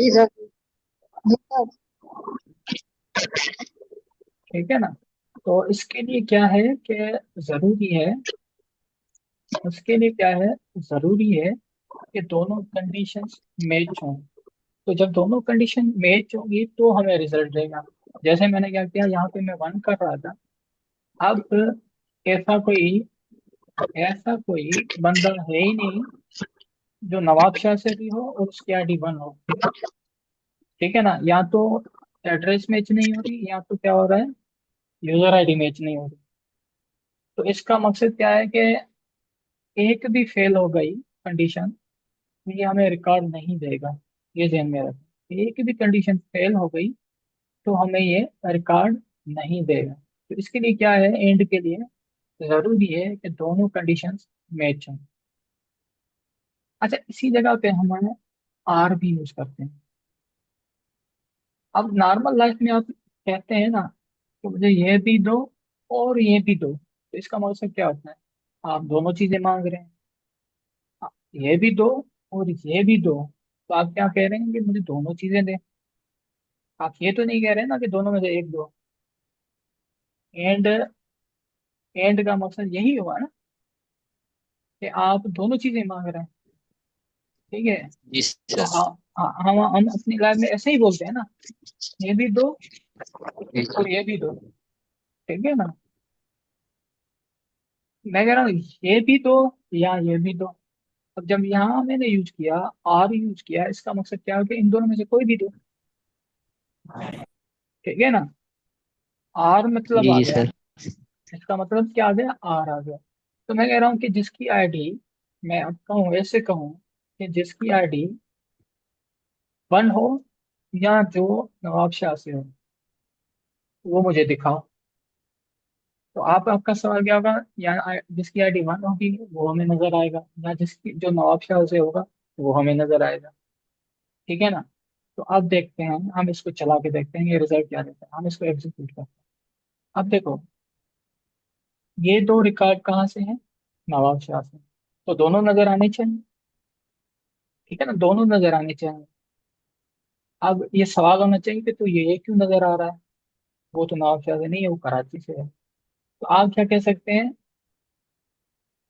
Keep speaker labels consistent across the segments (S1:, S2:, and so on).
S1: जी sir. जी sir.
S2: ठीक है ना। तो इसके लिए क्या है कि जरूरी है, उसके लिए क्या है, जरूरी है कि दोनों कंडीशंस मैच हों। तो जब दोनों कंडीशन मैच होंगी तो हमें रिजल्ट देगा। जैसे मैंने क्या किया, यहाँ पे मैं वन कर रहा था। अब ऐसा कोई ऐसा कोई बंदा है ही नहीं जो नवाब शाह से भी हो और उसकी आईडी वन हो। ठीक है ना। या तो एड्रेस मैच नहीं हो रही, या तो क्या हो रहा है, यूजर आईडी मैच नहीं हो रही। तो इसका मकसद क्या है कि एक भी फेल हो गई कंडीशन, ये हमें रिकॉर्ड नहीं देगा। ये ध्यान में रखें, एक भी कंडीशन फेल हो गई तो हमें ये रिकॉर्ड नहीं देगा। तो इसके लिए क्या है, एंड के लिए जरूरी है कि दोनों कंडीशंस मैच हों। अच्छा, इसी जगह पे हम आर भी यूज करते हैं। अब नॉर्मल लाइफ में आप कहते हैं ना कि मुझे ये भी दो और ये भी दो, तो इसका मतलब क्या होता है, आप दोनों चीजें मांग रहे हैं। ये भी दो और ये भी दो, तो आप क्या कह रहे हैं कि मुझे दोनों चीजें दें। आप ये तो नहीं कह रहे ना कि दोनों में से एक दो। एंड एंड का मकसद यही हुआ ना कि आप दोनों चीजें मांग रहे हैं। ठीक है।
S1: जी
S2: तो
S1: सर।
S2: हम अपनी लाइफ में ऐसे ही बोलते हैं ना, ये भी दो
S1: जी
S2: और
S1: सर।
S2: ये भी दो। ठीक है ना। मैं कह रहा हूँ ये भी दो या ये भी दो। अब जब यहाँ मैंने यूज किया, आर यूज किया, इसका मकसद क्या है कि इन दोनों में से कोई भी दो। ठीक है ना। आर मतलब
S1: जी
S2: आ
S1: जी
S2: गया,
S1: सर।
S2: इसका मतलब क्या आ गया, आर आ गया। तो मैं कह रहा हूँ कि जिसकी आईडी, मैं अब कहूँ ऐसे कहूँ कि जिसकी आईडी वन हो या जो नवाब शाह से हो, वो मुझे दिखाओ। तो आपका सवाल क्या होगा, या जिसकी आईडी वन होगी वो हमें नजर आएगा, या जिसकी जो नवाब शाह से होगा वो हमें नजर आएगा। ठीक है ना। तो अब देखते हैं, हम इसको चला के देखते हैं ये रिजल्ट क्या देता है। हम इसको एग्जीक्यूट करते हैं। अब देखो, ये दो रिकॉर्ड कहाँ से हैं, नवाब शाह से। तो दोनों नजर आने चाहिए। ठीक है ना, दोनों नजर आने चाहिए। अब ये सवाल होना चाहिए कि तो ये क्यों नजर आ रहा है, वो तो नवाब शाह से नहीं है, वो कराची से है। तो आप क्या कह सकते हैं,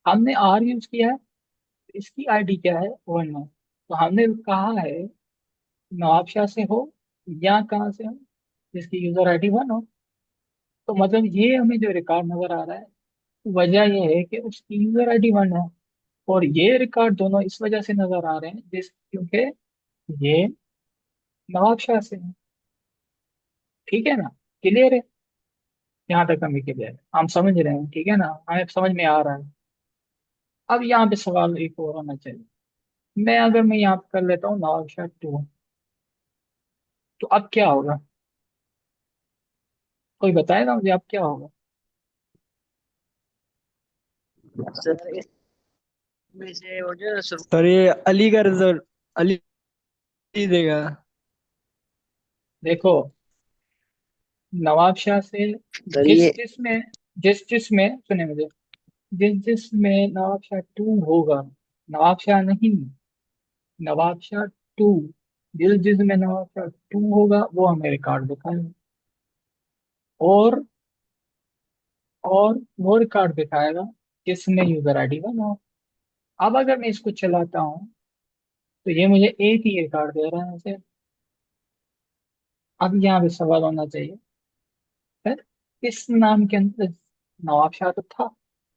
S2: हमने आर यूज किया है, तो इसकी आईडी क्या है, वन है। तो हमने कहा है नवाब शाह से हो या कहाँ से हो, जिसकी यूजर आईडी वन हो। तो मतलब ये हमें जो रिकॉर्ड नजर आ रहा है, वजह यह है कि उसकी यूजर आईडी वन है। और ये रिकॉर्ड दोनों इस वजह से नजर आ रहे हैं जिस क्योंकि ये नवाब शाह से है। ठीक है ना। क्लियर है। यहाँ तक हमें क्लियर है, हम समझ रहे हैं। ठीक है ना, हमें समझ में आ रहा है। अब यहाँ पे सवाल एक और होना चाहिए। मैं यहाँ पे कर लेता हूँ नवाब शाह टू, तो अब क्या होगा, कोई बताएगा मुझे अब क्या होगा।
S1: सर इसमें से वो जो सर ये अली का रिजल्ट अली देगा।
S2: देखो, नवाब शाह से
S1: सर
S2: जिस
S1: ये
S2: जिसमें जिस जिसमें सुने मुझे, जिस जिसमें नवाब शाह टू होगा, नवाब शाह नहीं, नवाब शाह टू, जिस जिसमें नवाब शाह टू होगा वो हमें रिकॉर्ड दिखाएगा। और और वो रिकॉर्ड दिखाएगा जिसमें यूजर आईडी वन हो। अब अगर मैं इसको चलाता हूँ तो ये मुझे एक ही रिकॉर्ड दे रहा है ऐसे। अब यहाँ पे सवाल होना चाहिए, सर इस नाम के अंदर नवाब शाह तो था,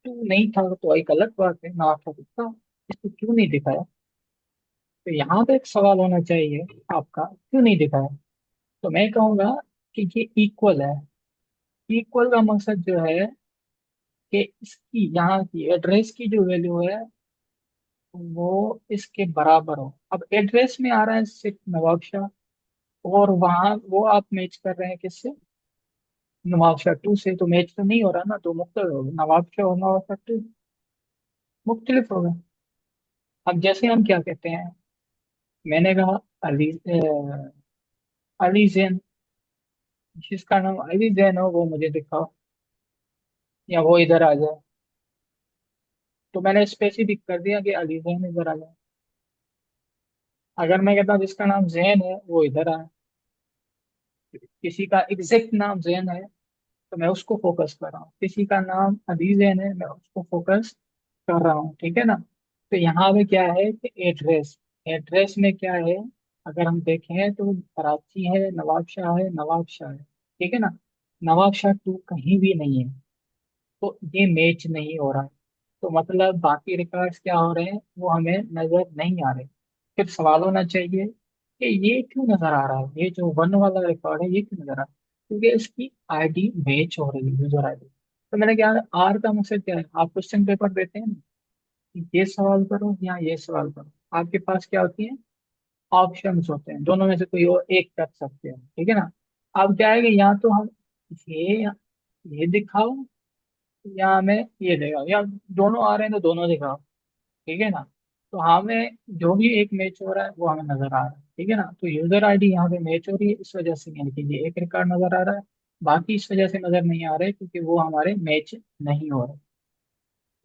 S2: टू नहीं था तो एक अलग बात है, नवाब शाह तो था, इसको क्यों नहीं दिखाया। तो यहाँ पे एक सवाल होना चाहिए आपका, क्यों नहीं दिखाया। तो मैं कहूंगा कि ये इक्वल है। इक्वल का मकसद जो है कि इसकी यहाँ की एड्रेस की जो वैल्यू है वो इसके बराबर हो। अब एड्रेस में आ रहा है सिर्फ नवाब शाह, और वहां वो आप मैच कर रहे हैं किससे, नवाब शाह टू से। तो मैच तो नहीं हो रहा ना, तो मुख्तलिफ होगा, नवाब शाह और नवाब शाह टू मुख्तलिफ होगा। अब जैसे हम क्या कहते हैं, मैंने कहा अली अली जैन, जिसका नाम अली जैन हो वो मुझे दिखाओ, या वो इधर आ जाए। तो मैंने स्पेसिफिक कर दिया कि अली जैन इधर आ जाए। अगर मैं कहता हूँ जिसका नाम जैन है वो इधर आए, किसी का एग्जैक्ट नाम जैन है तो मैं उसको फोकस कर रहा हूँ, किसी का नाम अदीजैन है मैं उसको फोकस कर रहा हूँ, ठीक है ना। तो यहाँ पे क्या है कि एड्रेस, एड्रेस में क्या है, अगर हम देखें तो कराची है, नवाबशाह है, नवाबशाह है, ठीक है ना। नवाबशाह टू कहीं भी नहीं है, तो ये मैच नहीं हो रहा है। तो मतलब बाकी रिकॉर्ड्स क्या हो रहे हैं वो हमें नजर नहीं आ रहे। फिर सवाल होना चाहिए कि ये क्यों नजर आ रहा है, ये जो वन वाला रिकॉर्ड है ये क्यों नजर आ रहा है, क्योंकि इसकी आईडी मैच हो रही है, यूजर आईडी। तो मैंने क्या, आर का मकसद क्या है, आप क्वेश्चन पेपर देते हैं ना, ये सवाल करो या ये सवाल करो, आपके पास क्या होती है, ऑप्शंस होते हैं, दोनों में से कोई और एक कर सकते हैं, ठीक है ना। अब क्या है कि या तो हम ये ये दिखाओ या हमें ये दिखाओ, या दोनों आ रहे हैं तो दोनों दिखाओ, ठीक है ना। तो हमें जो भी एक मैच हो रहा है वो हमें नजर आ रहा है, ठीक है ना। तो यूजर आईडी यहाँ पे मैच हो रही है, इस वजह से यानी कि ये एक रिकॉर्ड नजर आ रहा है, बाकी इस वजह से नजर नहीं आ रहे क्योंकि वो हमारे मैच नहीं हो रहे।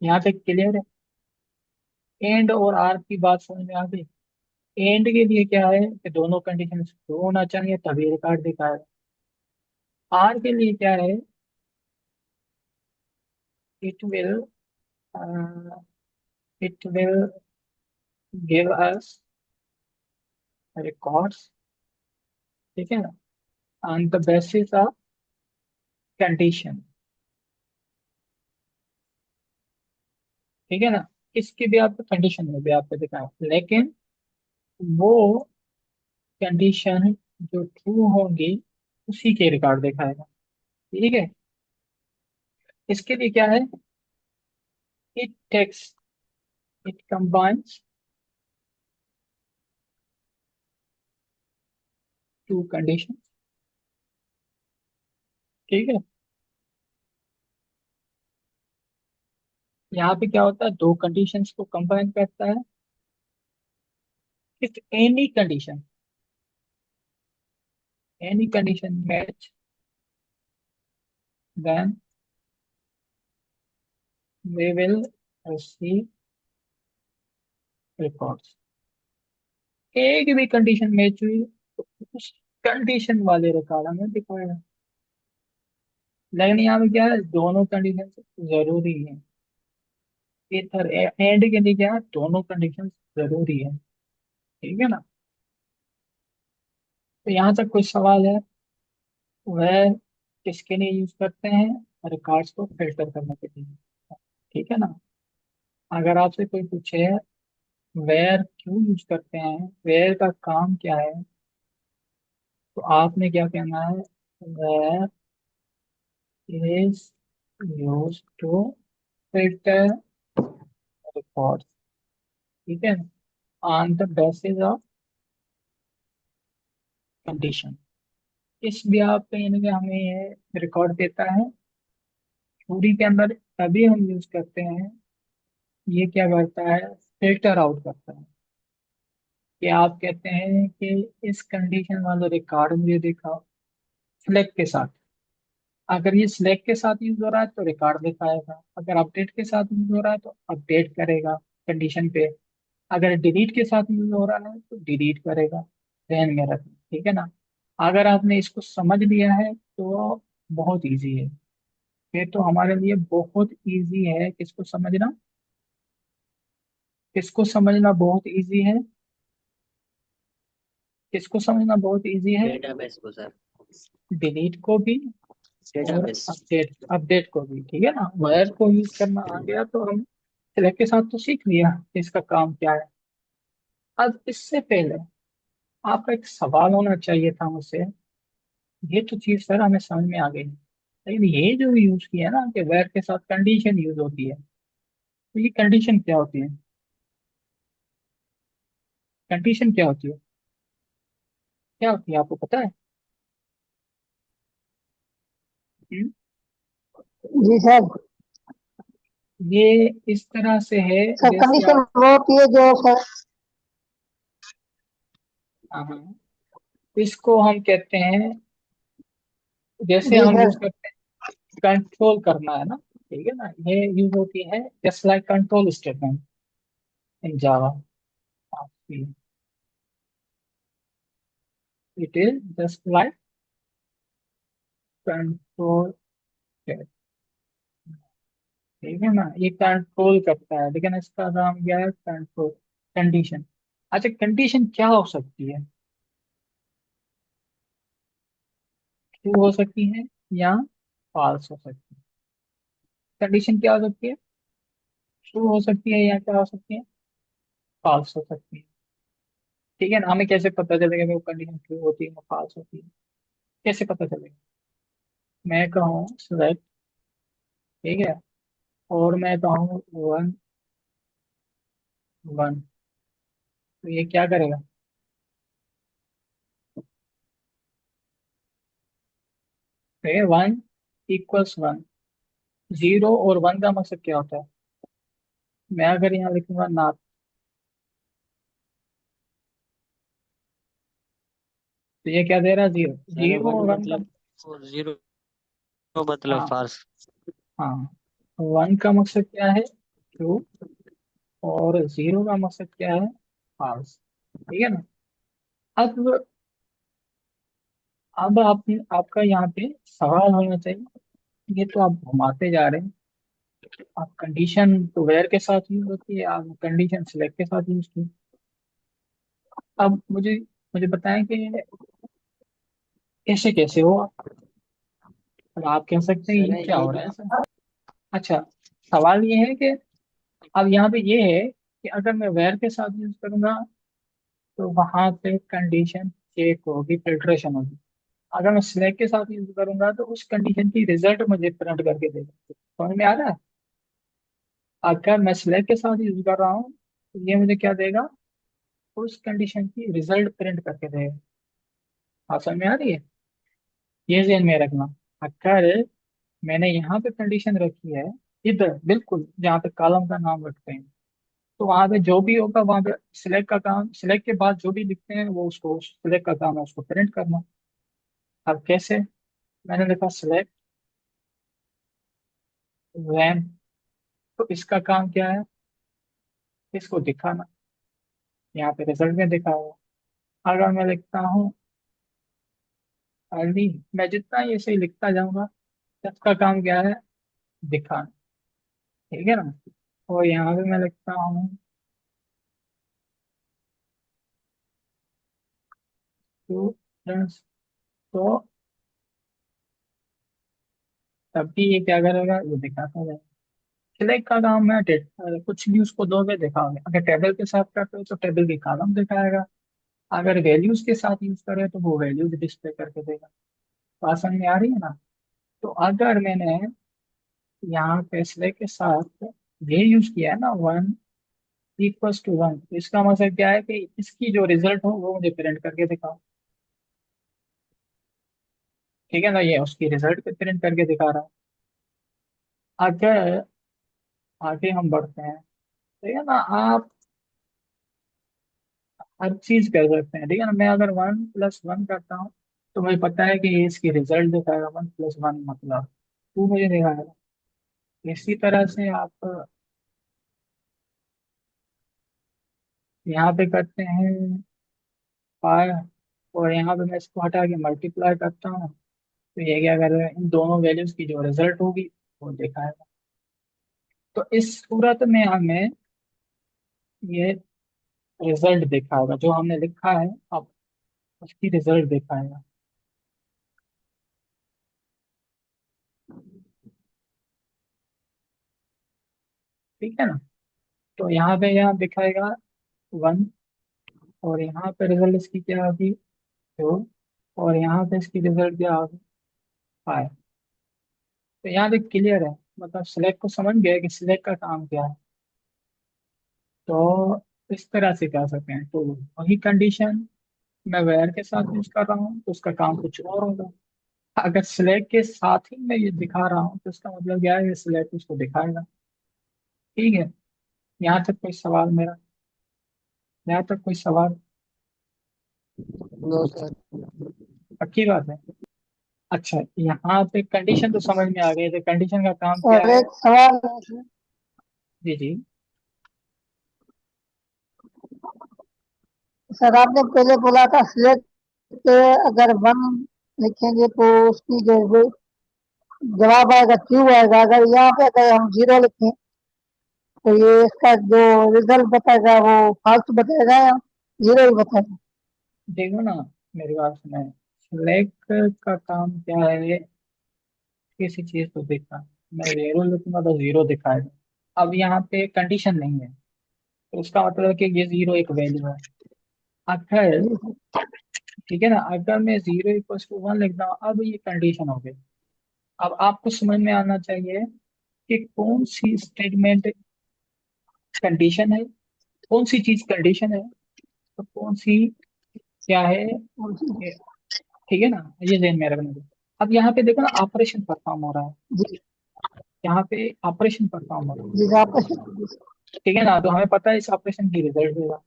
S2: यहाँ तक क्लियर है। एंड और आर की बात समझ में आ गई। एंड के लिए क्या है कि दोनों कंडीशन ट्रू होना चाहिए तभी रिकॉर्ड दिखाएगा। आर के लिए क्या है, it will it will give us records, ठीक है ना, on the basis of condition, ठीक है ना। इसकी भी आपको कंडीशन में भी आपको दिखाया, लेकिन वो कंडीशन जो ट्रू होंगी उसी के रिकॉर्ड दिखाएगा, ठीक है। इसके लिए क्या है, it takes it combines two condition, ठीक है। यहाँ पे क्या होता है, दो कंडीशंस को कंबाइन करता है। If any condition match then we will receive records. एक भी कंडीशन मैच हुई तो उस कंडीशन वाले रिकॉर्ड हमें दिखाएगा। लेकिन यहाँ पे क्या है, दोनों कंडीशन जरूरी है। इधर एंड के लिए क्या है, दोनों कंडीशन जरूरी है, ठीक है ना। तो यहाँ तक कोई सवाल है, वह किसके लिए यूज करते हैं, रिकॉर्ड्स को फिल्टर करने के लिए, ठीक है ना। अगर आपसे कोई पूछे वेयर क्यों यूज करते हैं, वेयर का काम क्या है, तो आपने क्या कहना है, where is use to filter records, ठीक है, on the basis of condition. इस ब्याह पे यानी कि हमें ये रिकॉर्ड देता है, थ्योरी के अंदर तभी हम यूज करते हैं। ये क्या करता है, फिल्टर आउट करता है, कि आप कहते हैं कि इस कंडीशन वाले रिकॉर्ड मुझे दिखाओ सिलेक्ट के साथ। अगर ये सिलेक्ट के साथ यूज हो रहा है तो रिकॉर्ड दिखाएगा, अगर अपडेट के साथ यूज हो रहा है तो अपडेट करेगा कंडीशन पे, अगर डिलीट के साथ यूज हो रहा है तो डिलीट करेगा। ध्यान में रखना, ठीक है ना। अगर आपने इसको समझ लिया है तो बहुत इजी है, ये तो हमारे लिए बहुत इजी है। किसको समझना बहुत इजी है, किसको समझना बहुत इजी है,
S1: डेटाबेस को सर।
S2: डिलीट को भी और
S1: डेटाबेस।
S2: अपडेट अपडेट को भी, ठीक है ना। वायर को यूज करना आ गया तो हम सिलेक्ट के साथ तो सीख लिया कि इसका काम क्या है। अब इससे पहले आपका एक सवाल होना चाहिए था मुझसे, ये तो चीज सर हमें समझ में आ गई, लेकिन ये जो यूज किया है ना कि वेयर के साथ कंडीशन यूज होती है, तो ये कंडीशन क्या होती है, कंडीशन क्या होती है आपको पता है। हम्म?
S3: जी सर।
S2: ये इस तरह से है
S3: सर
S2: जैसे
S3: कंडीशन
S2: आप,
S3: वो होती है जो सर।
S2: हाँ हाँ, इसको हम कहते हैं, जैसे
S3: जी
S2: हम
S3: सर।
S2: यूज करते हैं कंट्रोल करना है ना, ठीक है ना, ये यूज होती है just like control statement in Java. It is just like control, ठीक है ना, ये कंट्रोल करता है, लेकिन इसका नाम क्या है, कंट्रोल, कंडीशन। अच्छा, कंडीशन क्या हो सकती है, ट्रू हो सकती है या फॉल्स हो सकती है। कंडीशन क्या हो सकती है, ट्रू हो सकती है या क्या हो सकती है, फॉल्स हो सकती है। ठीक है ना, हमें कैसे पता चलेगा कि वो कंडीशन ट्रू होती है या फॉल्स होती है, कैसे पता चलेगा। मैं कहूँ सिलेक्ट, ठीक है, और मैं कहूँ वन वन, तो ये क्या करेगा, ठीक है, वन इक्वल्स वन, जीरो और वन का मतलब क्या होता है, मैं अगर यहाँ लिखूंगा नॉट, तो ये क्या दे रहा है, जीरो,
S1: सर
S2: जीरो
S1: वन
S2: और वन का,
S1: मतलब, और जीरो मतलब
S2: हाँ
S1: फॉल्स।
S2: हाँ, वन का मकसद क्या है, ट्रू, और जीरो का मकसद क्या है, फॉल्स, ठीक है ना। अब आपका यहाँ पे सवाल होना चाहिए, ये तो आप घुमाते जा रहे हैं, आप कंडीशन तो वेयर के साथ यूज होती है, आप कंडीशन सिलेक्ट के साथ यूज की। अब मुझे बताएं कि कैसे कैसे हो, अब आप कह सकते हैं
S1: सर
S2: ये क्या
S1: ये
S2: हो रहा है सर। अच्छा, सवाल ये है कि अब यहाँ पे ये है कि अगर मैं वेयर के साथ यूज करूंगा तो वहां पे कंडीशन चेक होगी, फिल्ट्रेशन होगी। अगर मैं सिलेक्ट के साथ यूज करूंगा तो उस कंडीशन की रिजल्ट मुझे प्रिंट करके देगा, समझ में आ रहा है। अगर मैं सिलेक्ट के साथ यूज कर रहा हूँ तो ये मुझे क्या देगा, उस कंडीशन की रिजल्ट प्रिंट करके देगा। आप समझ में आ रही है, ये ध्यान में रखना। अगर मैंने यहाँ पे कंडीशन रखी है, इधर बिल्कुल जहाँ पे कॉलम का नाम रखते हैं, तो वहां पे जो भी होगा वहां पे सिलेक्ट का काम, सिलेक्ट के बाद जो भी लिखते हैं वो उसको सिलेक्ट का काम है उसको प्रिंट करना। अब कैसे, मैंने लिखा सिलेक्ट वैन, तो इसका काम क्या है, इसको दिखाना, यहाँ पे रिजल्ट में दिखा हुआ। अगर मैं लिखता हूँ अर्ली, मैं जितना ये सही लिखता जाऊंगा, इसका काम क्या है, दिखाना, ठीक है ना। और यहाँ पे मैं लिखता हूँ स्टूडेंट्स, तो तब भी ये क्या करेगा, ये दिखाता जाएगा। सिलेक्ट का काम है कुछ भी उसको दोगे दिखाओगे, अगर टेबल के साथ करते हो तो टेबल की कॉलम दिखाएगा, अगर वैल्यूज के साथ यूज करें तो वो वैल्यूज डिस्प्ले करके देगा। बात समझ में आ रही है ना। तो अगर मैंने यहाँ पे सिलेक्ट के साथ ये यूज किया है ना, वन इक्वल्स टू वन, तो इसका मतलब क्या है कि इसकी जो रिजल्ट हो वो मुझे प्रिंट करके दिखाओ, ठीक है ना, ये उसकी रिजल्ट पे प्रिंट करके दिखा रहा है। अगर आगे हम बढ़ते हैं, ठीक है ना, आप हर चीज कर सकते हैं, ठीक है ना। मैं अगर वन प्लस वन करता हूँ तो मुझे पता है कि ये इसकी रिजल्ट दिखाएगा, वन प्लस वन मतलब टू मुझे दिखाएगा। इसी तरह से आप यहाँ पे करते हैं फाइव, और यहाँ पे मैं इसको हटा के मल्टीप्लाई करता हूँ, तो ये क्या कर रहा है, इन दोनों वैल्यूज की जो रिजल्ट होगी वो दिखाएगा। तो इस सूरत में हमें ये रिजल्ट दिखाएगा, जो हमने लिखा है अब उसकी रिजल्ट दिखाएगा, ठीक है ना। तो यहाँ पे यहाँ दिखाएगा वन, और यहाँ पे रिजल्ट इसकी क्या होगी, टू, और यहाँ पे इसकी रिजल्ट क्या होगी, फाइव। तो यहाँ पे क्लियर है, मतलब सिलेक्ट को समझ गया कि सिलेक्ट का काम क्या है। तो इस तरह से कर सकते हैं, तो वही कंडीशन मैं वेयर के साथ यूज कर रहा हूँ तो उसका काम कुछ और होगा। अगर सिलेक्ट के साथ ही मैं ये दिखा रहा हूँ तो इसका मतलब क्या है, ये सिलेक्ट उसको दिखाएगा, ठीक है। यहाँ तक कोई सवाल मेरा, यहाँ तक कोई सवाल,
S3: नो सर।
S2: पक्की बात है। अच्छा, यहाँ पे कंडीशन तो समझ में आ गई, तो कंडीशन का काम क्या
S3: और
S2: है।
S3: एक सवाल है सर।
S2: जी जी।
S3: सर आपने पहले बोला था सिलेक्ट के अगर वन लिखेंगे तो उसकी जो जवाब आएगा क्यू आएगा। अगर यहाँ पे अगर हम जीरो लिखें तो ये इसका जो रिजल्ट बताएगा वो फाल्स बताएगा या जीरो ही बताएगा।
S2: देखो ना, मेरी बात सुने। सिलेक्ट का काम क्या है, किसी चीज को देखना। मैं जीरो लिखूंगा तो जीरो दिखाएगा। अब यहाँ पे कंडीशन नहीं है, तो उसका मतलब है कि ये जीरो एक वैल्यू है। अगर,
S3: जी सर।
S2: ठीक है ना, अगर मैं जीरो इक्वल टू वन लिखता हूँ, अब ये कंडीशन हो गई। अब आपको समझ में आना चाहिए कि कौन सी स्टेटमेंट कंडीशन है, कौन सी चीज कंडीशन है, तो कौन सी क्या है ये। ठीक है ना, ये ध्यान में रखना है। अब यहाँ पे देखो ना, ऑपरेशन परफॉर्म हो रहा है।
S3: जी
S2: यहाँ पे ऑपरेशन परफॉर्म हो रहा है।
S3: जी सर, आपका शुक्रिया।
S2: ठीक है ना, तो हमें पता है इस ऑपरेशन की रिजल्ट देगा।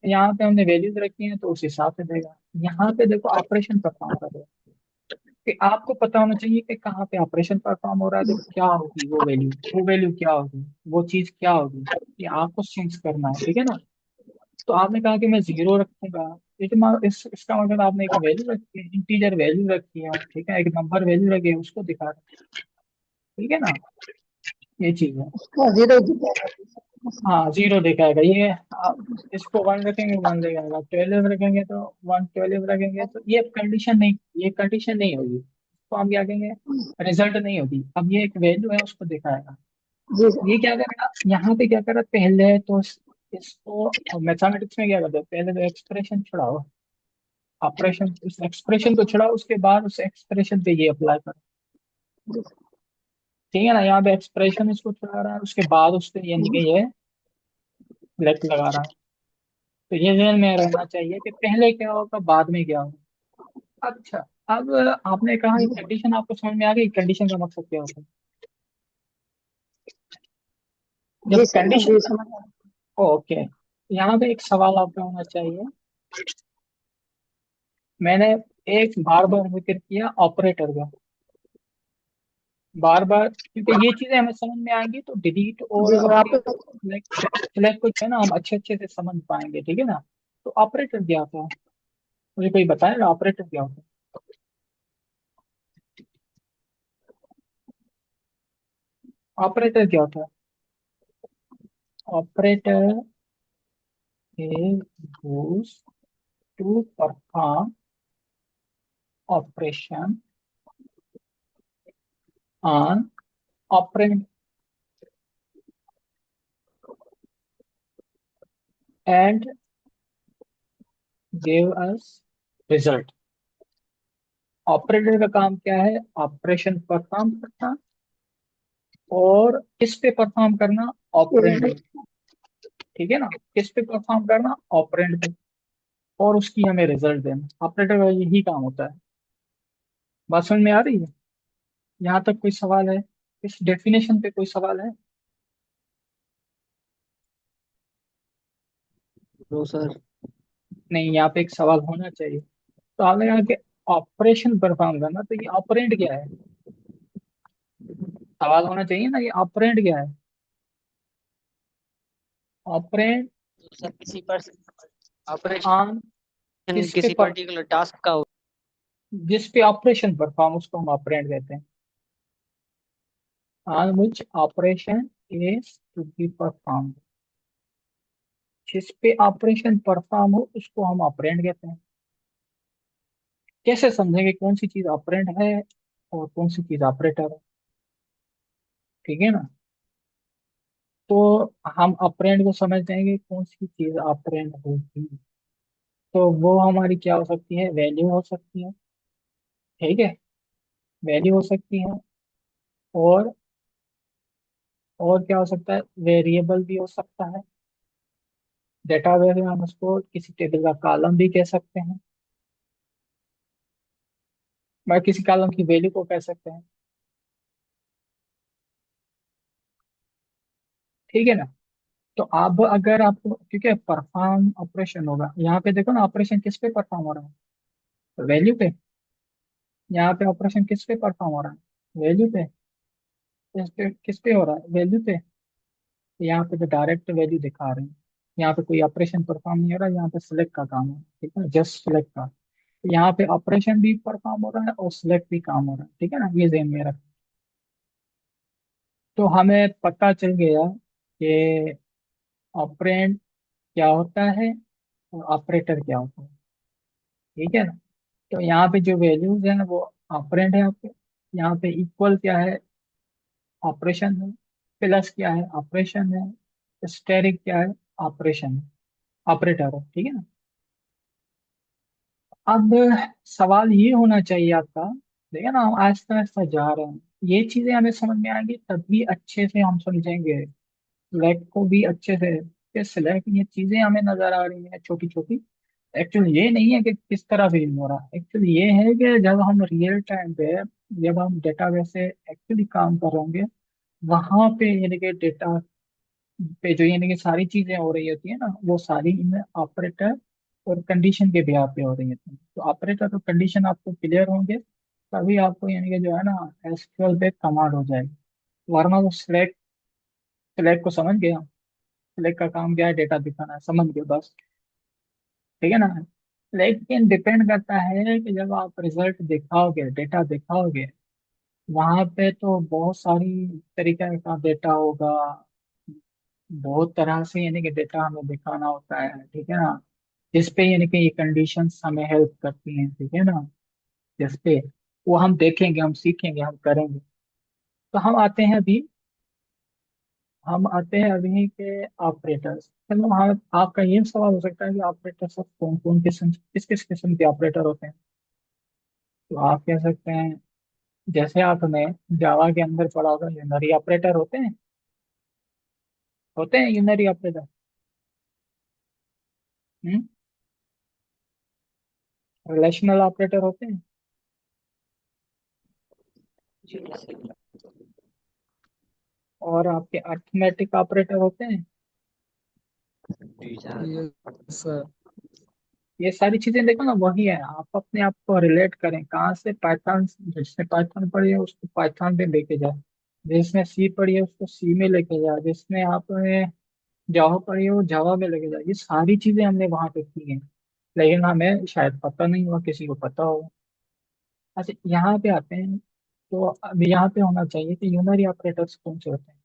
S2: यहाँ पे हमने वैल्यूज रखी हैं तो उस हिसाब से देगा। यहाँ पे देखो ऑपरेशन परफॉर्म कर रहा है, कि आपको पता होना चाहिए कि कहाँ पे ऑपरेशन परफॉर्म हो रहा है, तो क्या होगी वो वैल्यू क्या होगी, वो चीज क्या होगी, ये आपको चेंज करना है। ठीक है ना, तो आपने कहा कि मैं जीरो रखूंगा। इसका मतलब आपने एक वैल्यू रखी है, इंटीजर वैल्यू रखी है, ठीक है, एक नंबर वैल्यू रखी है, उसको दिखा रहा है। ठीक है ना, ये चीज है।
S3: उसका जीरो ही दिखाएगा।
S2: हाँ, जीरो दिखाएगा ये। आप इसको वन रखेंगे वन दिखाएगा, 12 रखेंगे तो 112 रखेंगे, तो ये कंडीशन नहीं होगी, तो हम क्या कहेंगे, रिजल्ट नहीं होगी। अब ये एक वैल्यू है, उसको दिखाएगा।
S3: जी
S2: ये
S3: सर।
S2: क्या करेगा, यहाँ पे क्या करेगा, पहले तो इसको मैथमेटिक्स में क्या करते हैं, पहले तो एक्सप्रेशन छुड़ाओ, ऑपरेशन उस एक्सप्रेशन को छुड़ाओ, उसके बाद उस एक्सप्रेशन पे ये अप्लाई करो।
S3: जी सर।
S2: ठीक है ना, यहाँ पे एक्सप्रेशन इसको छुड़ा रहा है, उसके बाद उस पे यानी कि ये ब्लैक लगा रहा है। तो ये ध्यान में रहना चाहिए कि पहले क्या होगा बाद में क्या होगा। अच्छा, अब आपने कहा कि
S3: जी
S2: कंडीशन आपको समझ में आ गई, कंडीशन का मकसद क्या होता है।
S3: जी
S2: जब
S3: सर,
S2: कंडीशन,
S3: अभी समझ आ रहा
S2: ओके, यहाँ पे एक सवाल आपका होना चाहिए। मैंने एक बार बार जिक्र किया ऑपरेटर का, बार बार, क्योंकि ये चीजें हमें समझ में आएंगी तो डिलीट
S3: है।
S2: और
S3: जी सर,
S2: अपनी
S3: आप
S2: सिलेक्ट को जो है ना, हम अच्छे अच्छे से समझ पाएंगे। ठीक है ना, तो ऑपरेटर क्या होता है, मुझे कोई बताएगा ऑपरेटर क्या होता है। ऑपरेटर क्या होता है, operator is used to perform operation on operand and give us result। Operator का काम क्या है, ऑपरेशन परफॉर्म करना, और किस पे परफॉर्म करना, ऑपरेंड पे। ठीक है ना, किस पे परफॉर्म करना, ऑपरेंड पे, और उसकी हमें रिजल्ट देना। ऑपरेटर का यही काम होता है। बात समझ में आ रही है, यहाँ तक कोई सवाल है, इस डेफिनेशन पे कोई सवाल है।
S1: No sir.
S2: नहीं, यहाँ पे एक सवाल होना चाहिए। तो आपने कहा कि ऑपरेशन परफॉर्म करना, तो ये ऑपरेंड क्या है, सवाल होना चाहिए ना, ये ऑपरेंड क्या है। ऑपरेंड
S1: सर किसी पर ऑपरेशन
S2: ऑन, किस पे
S1: किसी
S2: पर,
S1: पर्टिकुलर टास्क का
S2: जिस पे ऑपरेशन परफॉर्म, उसको हम ऑपरेंड कहते हैं। On which operation is to be perform, जिस पे ऑपरेशन परफॉर्म हो उसको हम ऑपरेंड कहते हैं। कैसे समझेंगे कौन सी चीज ऑपरेंड है और कौन सी चीज ऑपरेटर है। ठीक है ना, तो हम ऑपरेंड को समझ जाएंगे कौन सी चीज ऑपरेंड होगी, तो वो हमारी क्या हो सकती है, वैल्यू हो सकती है। ठीक है, वैल्यू हो सकती है, और और क्या हो सकता है, वेरिएबल भी हो सकता है। डेटाबेस में हम उसको किसी टेबल का कॉलम भी कह सकते हैं, मैं किसी कॉलम की वैल्यू को कह सकते हैं। ठीक है ना, तो अब अगर आपको, क्योंकि परफॉर्म ऑपरेशन होगा, यहाँ पे देखो ना, ऑपरेशन किस पे परफॉर्म हो रहा है, वैल्यू पे। यहाँ पे ऑपरेशन किस पे परफॉर्म हो रहा है, वैल्यू पे। किस पे हो रहा है, वैल्यू पे। यहाँ पे तो डायरेक्ट वैल्यू दिखा रहे हैं, यहाँ पे कोई ऑपरेशन परफॉर्म नहीं हो रहा, यहाँ पे सिलेक्ट का काम है, ठीक है, जस्ट सिलेक्ट का। तो यहाँ पे ऑपरेशन भी परफॉर्म हो रहा है और सिलेक्ट भी काम हो रहा है, ठीक है ना, ये ध्यान में रख। तो हमें पता चल गया कि ऑपरेंड क्या होता है और ऑपरेटर क्या होता है, ठीक है ना। तो यहाँ पे जो वैल्यूज है वो ऑपरेंड है आपके, यहाँ पे इक्वल क्या है, ऑपरेशन है, प्लस क्या है, ऑपरेशन है, स्टेरिक क्या है, ऑपरेशन है, ऑपरेटर है, ठीक है ना। अब सवाल ये होना चाहिए आपका, देखिए ना, हम आहिस्ता आहिस्ता जा रहे हैं, ये चीजें हमें समझ में आएंगी तभी अच्छे से हम समझेंगे सिलेक्ट को भी अच्छे से, कि सिलेक्ट ये चीजें हमें नजर आ रही हैं छोटी छोटी। एक्चुअली ये नहीं है कि किस तरह फील हो रहा है, एक्चुअली ये है कि जब हम रियल टाइम पे, जब हम डेटाबेस से एक्चुअली काम कर रहे होंगे, वहां पे यानी कि डेटा पे जो यानी कि सारी चीजें हो रही होती है ना, वो सारी इनमें ऑपरेटर और कंडीशन के बिहार पे हो रही होती है। तो ऑपरेटर और कंडीशन आपको क्लियर होंगे तभी आपको यानी कि जो है ना एसक्यूएल पे कमांड हो जाएगी। वरना वो सिलेक्ट, सिलेक्ट को समझ गया, सिलेक्ट का काम क्या है, डेटा दिखाना है, समझ गए बस, ठीक है ना। लेकिन डिपेंड करता है कि जब आप रिजल्ट दिखाओगे, डेटा दिखाओगे, वहां पे तो बहुत सारी तरीके का डेटा होगा, बहुत तरह से यानी कि डेटा हमें दिखाना होता है, ठीक है ना, जिसपे यानी कि ये कंडीशंस हमें हेल्प करती हैं, ठीक है ना, जिसपे वो हम देखेंगे, हम सीखेंगे, हम करेंगे। तो हम आते हैं अभी के ऑपरेटर्स। चलो हाँ, आपका ये सवाल हो सकता है कि ऑपरेटर्स कौन कौन किस्म, किस किस किस्म के ऑपरेटर होते हैं। तो आप कह सकते हैं, जैसे आपने जावा के अंदर पढ़ा होगा, यूनरी ऑपरेटर होते हैं यूनरी ऑपरेटर। रिलेशनल ऑपरेटर होते हैं,
S1: जी सर।
S2: और आपके अर्थमेटिक ऑपरेटर होते हैं।
S1: जी सर।
S4: Yes sir.
S2: ये सारी चीजें देखो ना, वही है, आप अपने आप को रिलेट करें कहाँ से, पाइथन, जिसने पाइथन पढ़ी है उसको पाइथन में लेके जाए, जिसने सी पढ़ी है उसको सी में लेके जाए, जिसने आपने जावा पढ़ी है वो जावा में लेके जाए। ये सारी चीजें हमने वहां पे की हैं, लेकिन हमें शायद पता नहीं हुआ, किसी को पता होगा। अच्छा, यहाँ पे आते हैं, तो अब यहाँ पे होना चाहिए कि यूनरी ऑपरेटर्स कौन से होते हैं।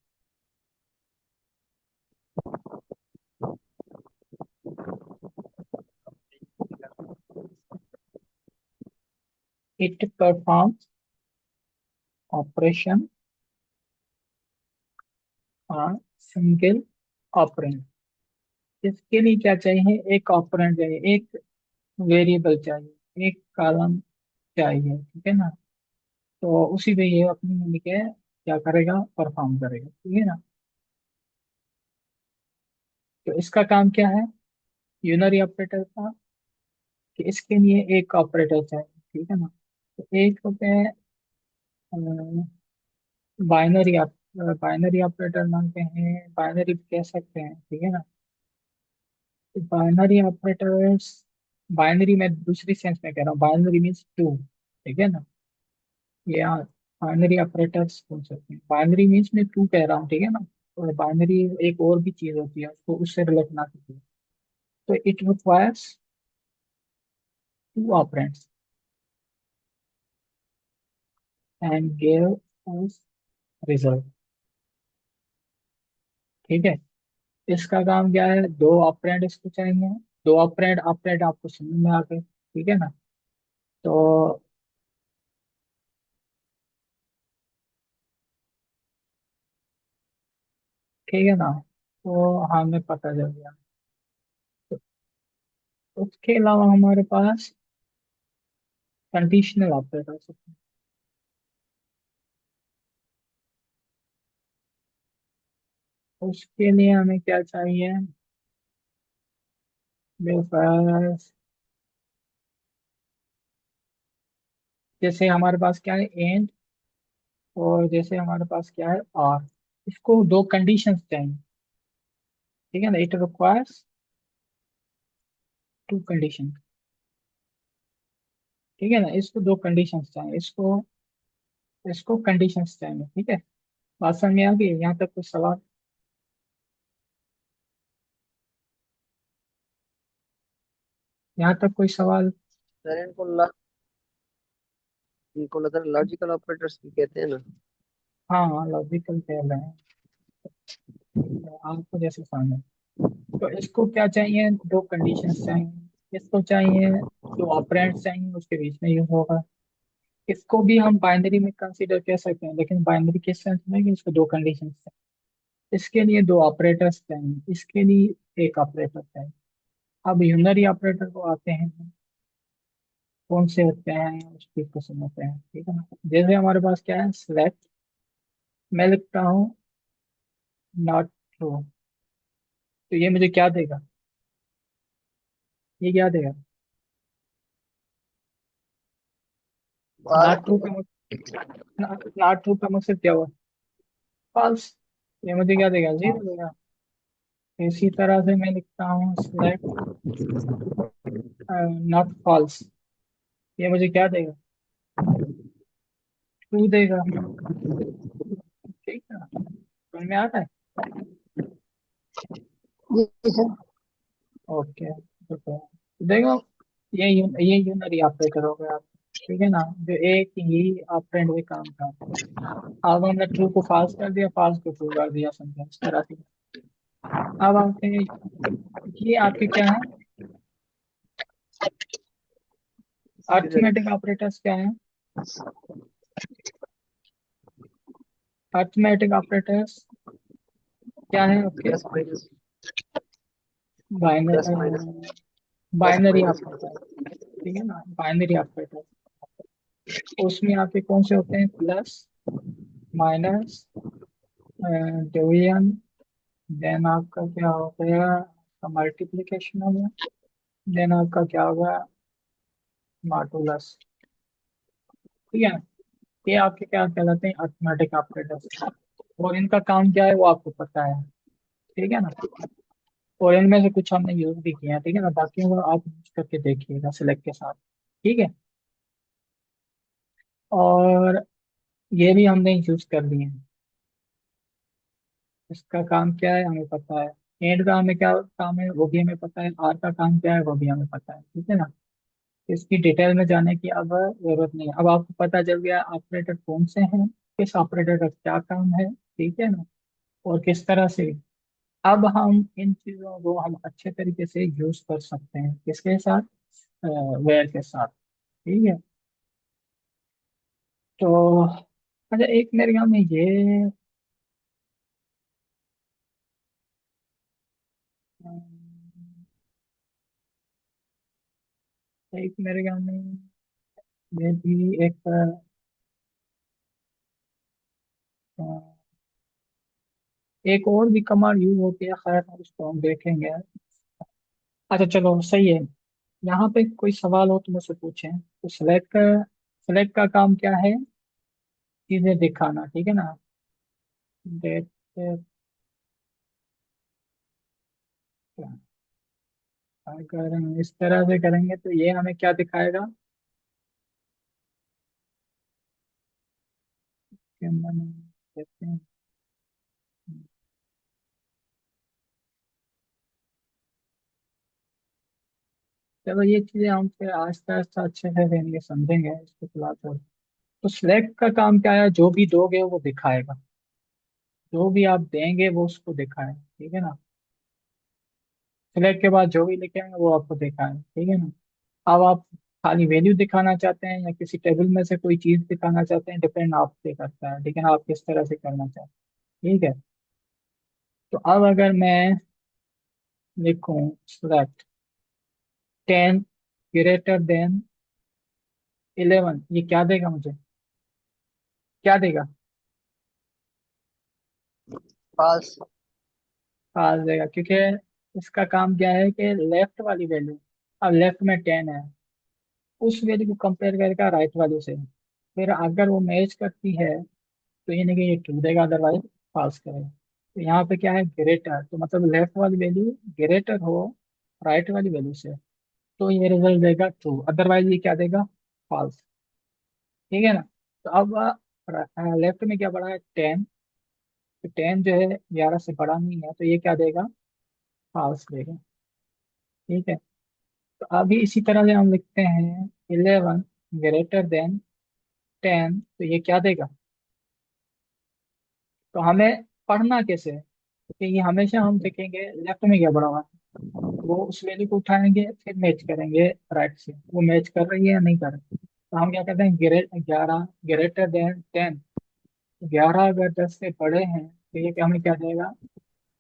S2: It performs operation on single operand. इसके लिए क्या चाहिए, एक ऑपरेंड चाहिए, एक वेरिएबल चाहिए, एक कॉलम चाहिए, ठीक है ना। तो उसी पे ये अपनी यानी कि क्या करेगा, परफॉर्म करेगा, ठीक है ना। तो इसका काम क्या है, यूनरी ऑपरेटर का, कि इसके लिए एक ऑपरेटर चाहिए, ठीक है ना। तो एक होते हैं बाइनरी, बाइनरी ऑपरेटर मानते हैं, बाइनरी कह सकते हैं, ठीक है ना। तो बाइनरी ऑपरेटर्स, बाइनरी में दूसरी सेंस में कह रहा हूँ, बाइनरी मीन्स टू, ठीक है ना। ये बाइनरी ऑपरेटर्स बोल सकते हैं, बाइनरी मीन्स मैं टू कह रहा हूँ, ठीक है ना। और बाइनरी एक और भी चीज होती है, उसको उससे रिलेट ना कीजिए। तो it requires two operands and give us result, ठीक है। इसका काम क्या है, दो ऑपरेंड इसको चाहिए, दो ऑपरेंड, ऑपरेंड आपको समझ में आ गए, ठीक है ना। तो ठीक है ना, तो हमें पता चल गया। तो उसके अलावा हमारे पास कंडीशनल ऑपरेटर्स होते हैं। उसके लिए हमें क्या चाहिए, मेरे पास, जैसे हमारे पास क्या है, एंड, और जैसे हमारे पास क्या है, आर। इसको दो कंडीशंस चाहिए, ठीक है ना, इट रिक्वायर्स टू कंडीशन, ठीक है ना। इसको दो कंडीशंस चाहिए, इसको इसको कंडीशंस चाहिए, ठीक है। बात समझ में आ गई, यहाँ तक कुछ सवाल। यहाँ तक कोई सवाल?
S1: सर इनको लॉजिकल ऑपरेटर्स भी कहते हैं ना।
S2: हाँ हाँ, लॉजिकल कह रहे हैं, आपको जैसे समझ। तो इसको क्या चाहिए, दो कंडीशंस चाहिए, इसको चाहिए दो ऑपरेंड्स चाहिए, उसके बीच में यूज होगा। इसको भी हम बाइनरी में कंसीडर कर सकते हैं, लेकिन बाइनरी किस सेंस में कि इसको दो कंडीशंस चाहिए, इसके लिए दो ऑपरेटर्स चाहिए, इसके लिए एक ऑपरेटर चाहिए। अब यूनरी ऑपरेटर को आते हैं, कौन से होते हैं उस चीज को समझते हैं, ठीक है ना। जैसे हमारे पास क्या है, सिलेक्ट, मैं लिखता हूँ नॉट ट्रू, तो ये मुझे क्या देगा, ये क्या देगा?
S1: पास।
S2: नॉट ट्रू का नॉट ट्रू का मतलब क्या हुआ, फॉल्स। ये मुझे क्या देगा, जीरो देगा। इसी तरह से मैं लिखता हूँ सिलेक्ट नॉट फॉल्स, ये मुझे क्या देगा, ट्रू देगा। ठीक है, समझ में आता है।
S3: जी सर।
S2: ओके, तो देखो, ये यूनरी ऑपरेटर हो गया आप, ठीक है ना, जो एक ही ऑपरेंड में काम करता है। अब हमने ट्रू को फॉल्स कर दिया, फॉल्स को ट्रू कर दिया, समझे इस तरह से। अब आपके ये आपके क्या है,
S1: किधर है?
S2: अरिथमेटिक ऑपरेटर्स क्या है, अरिथमेटिक ऑपरेटर्स क्या है आपके,
S1: plus minus. Plus minus.
S2: Binary,
S1: plus
S2: binary
S1: minus.
S2: Operator, ठीक है ना, बाइनरी ऑपरेटर। उसमें आपके कौन से होते हैं, प्लस, माइनस, डिवीजन, देन आपका क्या हो गया, मल्टीप्लिकेशन हो गया, देन आपका क्या होगा, मॉडुलस। ठीक है, ये आपके क्या कहलाते हैं, अरिथमेटिक ऑपरेटर्स। और इनका काम क्या है वो आपको पता है, ठीक है ना। और इनमें से कुछ हमने यूज भी किया है, ठीक है ना, बाकी वो आप यूज करके देखिएगा सिलेक्ट के साथ, ठीक है। और ये भी हमने यूज कर लिए हैं, इसका काम क्या है हमें पता है, एंड का हमें क्या काम है वो भी हमें पता है, आर का काम क्या है वो भी हमें पता है, ठीक है ना। इसकी डिटेल में जाने की अब जरूरत नहीं है, अब आपको पता चल गया ऑपरेटर कौन से हैं, किस ऑपरेटर का क्या काम है, ठीक है ना, और किस तरह से। अब हम इन चीजों को हम अच्छे तरीके से यूज कर सकते हैं, किसके साथ, वेयर के साथ, ठीक है। तो अच्छा, एक मेरे ख्याल में ये एक मेरे ख्याल में ये भी एक अ, एक और भी कमांड यूज होती है, खैर उसको हम देखेंगे। अच्छा चलो सही है, यहाँ पे कोई सवाल हो तो मुझसे पूछें। तो सेलेक्ट का काम क्या है, चीजें दिखाना, ठीक है ना। डेट, अगर हम इस तरह से करेंगे तो ये हमें क्या दिखाएगा, कि हम देखते हैं। चलो ये चीजें हम फिर आस्ता आस्ता अच्छे से देंगे, समझेंगे इसको फिलहाल तो सिलेक्ट का काम क्या है, जो भी दोगे वो दिखाएगा, जो भी आप देंगे वो उसको दिखाए, ठीक है ना। सिलेक्ट के बाद जो भी लिखेंगे वो आपको दिखाए, ठीक है ना। अब आप खाली वैल्यू दिखाना चाहते हैं या किसी टेबल में से कोई चीज दिखाना चाहते हैं, डिपेंड आप पे करता है, ठीक है ना, आप किस तरह से करना चाहते हैं, ठीक है। तो अब अगर मैं लिखूं सिलेक्ट 10 ग्रेटर देन 11, ये क्या देगा मुझे, क्या देगा,
S1: पास।
S2: पास देगा, क्योंकि इसका काम क्या है कि लेफ्ट वाली वैल्यू, अब लेफ्ट में 10 है, उस वैल्यू को कंपेयर करेगा राइट वैल्यू से, फिर अगर वो मैच करती है तो ये नहीं कि ये ट्रू देगा, अदरवाइज फॉल्स करेगा। तो यहाँ पे क्या है, ग्रेटर, तो मतलब लेफ्ट वाली वैल्यू ग्रेटर हो राइट वाली वैल्यू से, तो ये रिजल्ट देगा ट्रू, अदरवाइज ये क्या देगा, फॉल्स, ठीक है ना। तो अब लेफ्ट में क्या बड़ा है, 10, तो 10 जो है 11 से बड़ा नहीं है, तो ये क्या देगा, फॉल्स देगा, ठीक है। तो अभी इसी तरह से हम लिखते हैं 11 ग्रेटर देन 10, तो ये क्या देगा? तो हमें पढ़ना कैसे है? क्योंकि ये हमेशा हम देखेंगे लेफ्ट में क्या पड़ा हुआ है, वो उस वैल्यू को उठाएंगे फिर मैच करेंगे राइट से, वो मैच कर रही है या नहीं कर रही। तो हम क्या कहते हैं, 11 ग्रेटर देन 10। 11 अगर 10 से बड़े हैं तो ये क्या, हमें क्या देगा?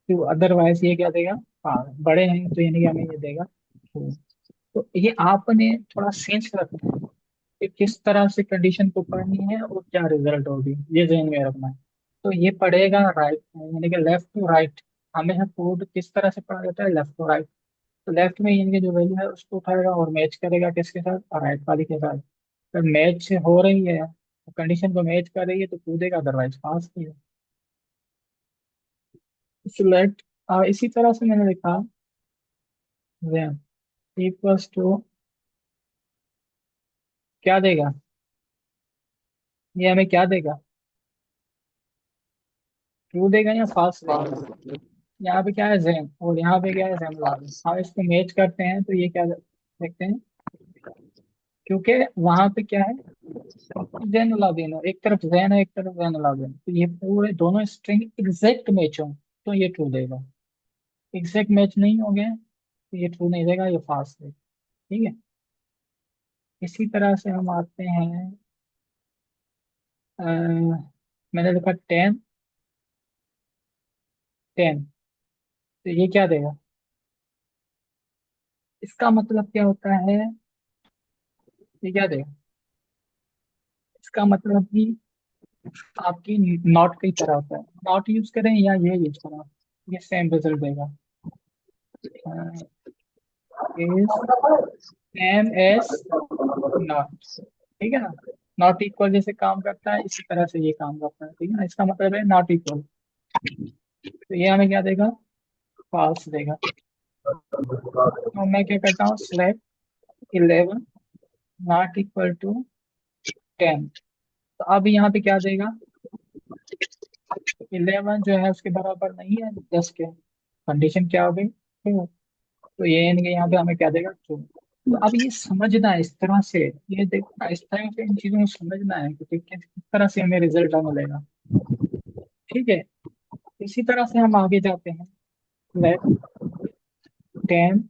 S2: तो अदरवाइज ये क्या देगा? हाँ, बड़े हैं तो यानी कि हमें ये देगा true। तो ये आपने थोड़ा सेंस रखना है कि किस तरह से कंडीशन को पढ़नी है और क्या रिजल्ट होगी, ये ध्यान में रखना है। तो ये पढ़ेगा राइट यानी कि लेफ्ट टू राइट। हमें कोड किस तरह से पढ़ा जाता है? Left to right. तो लेफ्ट में यानी कि जो वैल्यू है उसको उठाएगा और मैच करेगा किसके साथ? राइट वाली के साथ। अगर मैच हो रही है, कंडीशन को मैच कर रही है तो कूदेगा, अदरवाइज पास नहीं है। सिलेक्ट, इसी तरह से मैंने लिखा then इक्वल्स टू क्या देगा? ये हमें क्या देगा? ट्रू देगा या फॉल्स देगा? यहाँ पे क्या है? जेन, और यहाँ पे क्या है? जेन लादेन। हम इसको मैच करते हैं तो ये क्या देखते हैं? क्योंकि वहां पे क्या है? जेन लादेन हो, एक तरफ जेन है एक तरफ जेन लादेन, तो ये पूरे दोनों स्ट्रिंग एग्जैक्ट मैच हो तो ये ट्रू देगा। एग्जैक्ट मैच नहीं हो गया तो ये ट्रू नहीं देगा, ये फॉल्स देगा। ठीक है। इसी तरह से हम आते हैं, अ, मैंने लिखा 10 10, तो ये क्या देगा? इसका मतलब क्या होता है? ये क्या देगा? इसका मतलब कि आपकी नॉट की तरह होता है, नॉट यूज करें या ये यूज करें, ये सेम रिजल्ट देगा। Is same S not. ठीक है ना? नॉट इक्वल जैसे काम करता है इसी तरह से ये काम करता है। ठीक है ना? इसका मतलब है नॉट इक्वल, तो ये हमें क्या देगा? फॉल्स देगा। तो मैं क्या करता हूँ, सिलेक्ट 11 नॉट इक्वल टू 10। तो अब यहाँ पे क्या देगा? 11 जो है उसके बराबर नहीं है 10 के। कंडीशन क्या हो गई? True। तो ये यानी कि यहाँ पे हमें क्या देगा? ट्रू। तो अब ये समझना है इस तरह से, ये देखना इस तरह से, इन चीजों को समझना है कि किस तरह से हमें रिजल्ट मिलेगा। ठीक है। इसी तरह से हम आगे जाते हैं। Let 10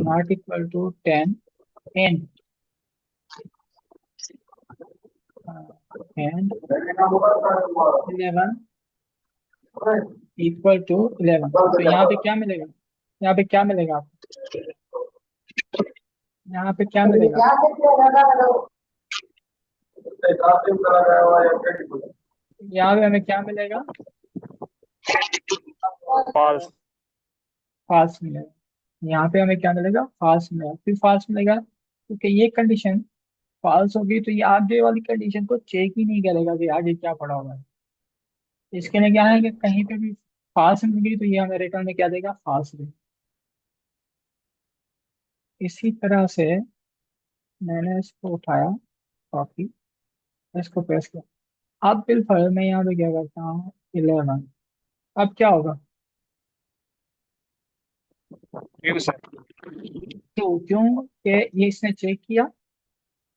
S2: not equal to 10 and and 11 equal to 11। तो यहाँ पे क्या मिलेगा? यहाँ पे क्या मिलेगा आपको? यहाँ पे क्या मिलेगा? यहाँ पे हमें क्या मिलेगा?
S1: फॉल्स।
S2: फॉल्स मिलेगा। यहाँ पे हमें क्या मिलेगा? फॉल्स मिलेगा। फिर फॉल्स मिलेगा क्योंकि ये कंडीशन फॉल्स होगी तो ये आगे वाली कंडीशन को चेक ही नहीं करेगा कि आगे क्या पड़ा हुआ है। इसके लिए क्या है कि कहीं पे भी फॉल्स मिल गई तो ये हमें रिटर्न में क्या देगा? फॉल्स देगा। इसी तरह से मैंने इसको उठाया, कॉपी, इसको पेस्ट किया। अब फिर मैं यहाँ पे क्या करता हूँ? 11। अब क्या होगा?
S1: True sir.
S2: तो क्यों कि ये इसने चेक किया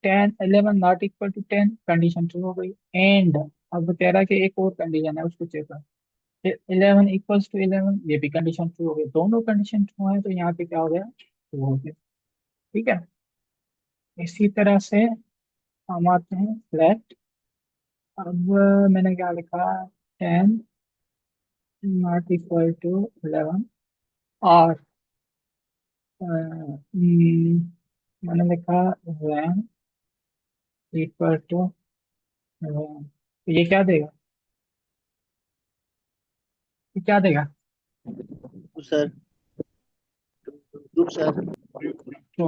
S2: 10 11 not equal to 10, condition true हो गई। एंड अब कह रहा है कि एक और कंडीशन है उसको चेक कर, 11 इक्वल्स टू 11, ये भी कंडीशन ट्रू हो गई। दोनों कंडीशन ट्रू है तो यहाँ पे क्या हो गया? ट्रू हो गया। ठीक है। इसी तरह से हम आते हैं लेफ्ट। अब मैंने क्या लिखा? 10 नॉट इक्वल टू 11 और मैंने लिखा रैम इक्वल टू रैम। तो ये क्या देगा? ये क्या देगा?
S1: सर। True sir.
S2: तो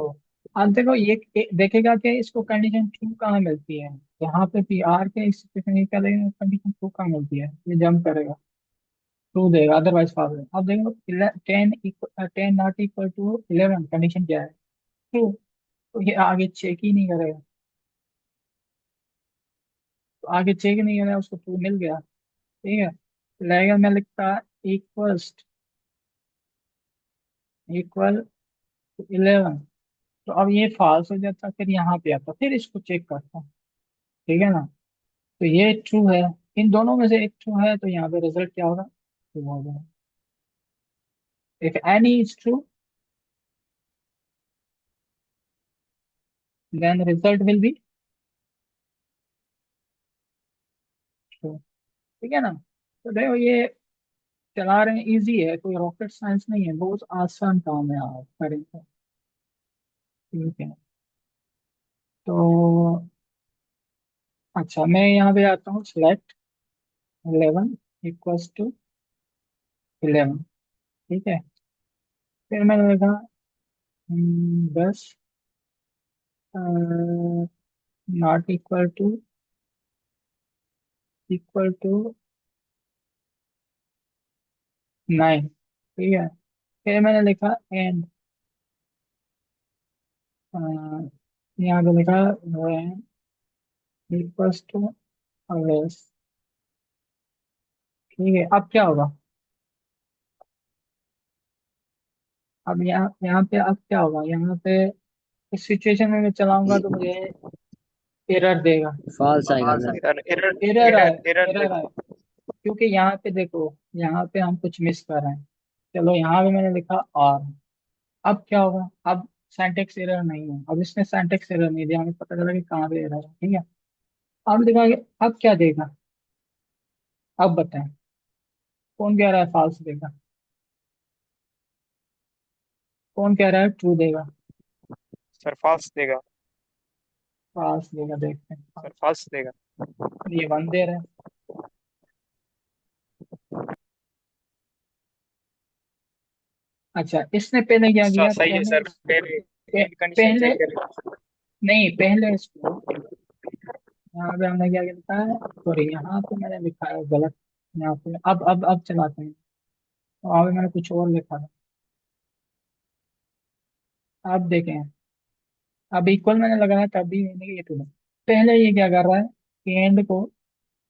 S2: अब देखो ये देखेगा कि इसको कंडीशन ट्रू कहाँ मिलती है। यहाँ पे पी आर के इस कंडीशन ट्रू कहाँ मिलती है, ये जंप करेगा, ट्रू देगा, अदरवाइज फॉल्स देगा। अब देखो 10 नॉट इक्वल टू 11, कंडीशन क्या है? ट्रू। तो ये आगे चेक ही नहीं करेगा, तो आगे चेक नहीं करेगा, उसको ट्रू मिल गया। ठीक है। लगेगा मैं लिखता इक्वल्स इक्वल 11। तो अब ये फॉल्स हो जाता, फिर यहाँ पे आता, फिर इसको चेक करता। ठीक है ना। तो ये ट्रू है, इन दोनों में से एक ट्रू है, तो यहाँ पे रिजल्ट क्या होगा, ट्रू होगा। If any is true then result will be true. ठीक है ना। तो देखो ये चला रहे हैं, इजी है, कोई रॉकेट साइंस नहीं है, बहुत आसान काम है, आप करेंगे। ठीक है। तो अच्छा, मैं यहाँ पे आता हूँ, सिलेक्ट 11 इक्वल्स टू 11। ठीक है। फिर मैंने लिखा 10 नॉट इक्वल टू 9। ठीक है। फिर मैंने लिखा एंड, यहाँ पे लिखा इक्वल्स टू अवेस। ठीक है। अब क्या होगा, अब यहाँ पे अब क्या होगा, यहाँ पे इस सिचुएशन में मैं चलाऊंगा तो मुझे एरर देगा।
S1: फॉल्स आएगा ना।
S4: एरर एरर
S2: एरर आए,
S4: एरर एरर
S2: एरर आए, क्योंकि यहाँ पे देखो, यहाँ पे हम कुछ मिस कर रहे हैं। चलो यहाँ पे मैंने लिखा और, अब क्या होगा, अब सिंटैक्स एरर नहीं है, अब इसमें सिंटैक्स एरर नहीं दिया, हमें पता चला कि कहाँ पे एरर है। ठीक है। अब दिखाएंगे, अब क्या देगा, अब बताएं, कौन कह रहा है फॉल्स देगा, कौन कह रहा है ट्रू देगा।
S4: सर फॉल्स देगा।
S2: फॉल्स देगा, देखते हैं।
S4: सर फॉल्स देगा।
S2: ये 1 दे रहा है। अच्छा, इसने पहले क्या किया,
S4: सही है
S2: पहले
S4: सर, पहले कंडीशन
S2: पहले
S4: चेक करें।
S2: नहीं, पहले इसको, यहाँ पे हमने क्या लिखा है, सॉरी यहाँ पे मैंने लिखा है गलत। यहाँ पे अब चलाते हैं, तो वहाँ पे मैंने कुछ और लिखा था। अब देखें, अब इक्वल मैंने लगाया तभी मैंने ये टू। पहले ये क्या कर रहा है कि एंड को,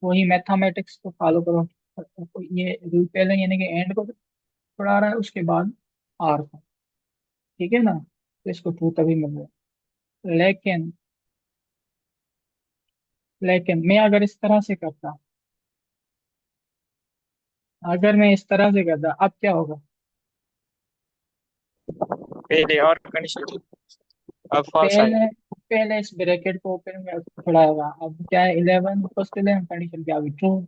S2: वही मैथमेटिक्स को फॉलो करो, तो ये रूल पहले यानी कि एंड को पढ़ा रहा है, उसके बाद आर को। ठीक है ना। तो इसको ट्रू तभी मिल रहा है। लेकिन मैं अगर इस तरह से करता, अगर मैं इस तरह से करता, अब क्या होगा,
S4: पहले और कंडीशन चेक, अब फॉल्स आएगा।
S2: पहले पहले इस ब्रैकेट को ओपन में पढ़ाएगा, अब क्या है, 11 फर्स्ट 11 कंडीशन क्या होगी, ट्रू।